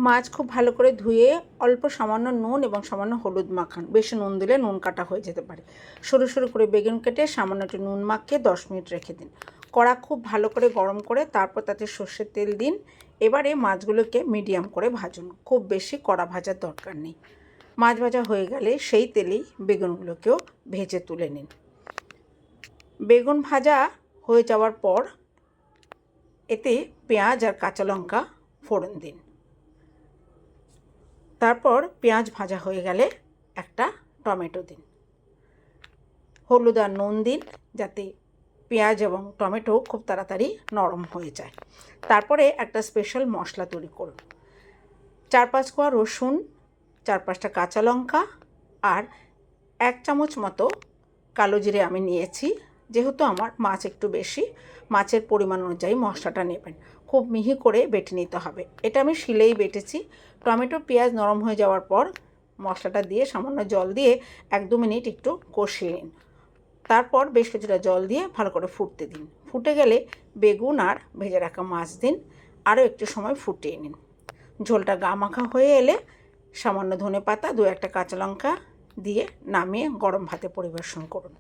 মাছ খুব ভালো করে ধুয়ে অল্প সামান্য নুন এবং সামান্য হলুদ মাখান। বেশি নুন দিলে নুন কাটা হয়ে যেতে পারে। সরু সরু করে বেগুন কেটে সামান্য একটু নুন মাখিয়ে 10 মিনিট রেখে দিন। কড়া খুব ভালো করে গরম করে তারপর তাতে সর্ষের তেল দিন। এবারে মাছগুলোকে মিডিয়াম করে ভাজুন, খুব বেশি কড়া ভাজার দরকার নেই। মাছ ভাজা হয়ে গেলে সেই তেলেই বেগুনগুলোকেও ভেজে তুলে নিন। বেগুন ভাজা হয়ে যাওয়ার পর এতে পেঁয়াজ আর কাঁচা লঙ্কা ফোড়ন দিন। তারপর পেঁয়াজ ভাজা হয়ে গেলে একটা টমেটো দিন। হলুদ আর নুন দিন যাতে পেঁয়াজ এবং টমেটো খুব তাড়াতাড়ি নরম হয়ে যায়। তারপরে একটা স্পেশাল মশলা তৈরি করুন। 4-5 কোয়া রসুন, 4-5টা কাঁচা লঙ্কা আর 1 চামচ মতো কালো জিরে আমি নিয়েছি। যেহেতু আমার মাছ একটু বেশি, মাছের পরিমাণ অনুযায়ী মশলাটা নেবেন। খুব মিহি করে বেটে নিতে হবে। এটা আমি শিলেই বেটেছি। টমেটো পেঁয়াজ নরম হয়ে যাওয়ার পর মশলাটা দিয়ে সামান্য জল দিয়ে 1-2 মিনিট একটু কষিয়ে নিন। তারপর বেশ কিছুটা জল দিয়ে ভালো করে ফুটতে দিন। ফুটে গেলে বেগুন আর ভেজে রাখা মাছ দিন। আরও একটু সময় ফুটিয়ে নিন। ঝোলটা গা মাখা হয়ে এলে সামান্য ধনেপাতা, 2-1টা কাঁচা লঙ্কা দিয়ে নামিয়ে গরম ভাতে পরিবেশন করুন।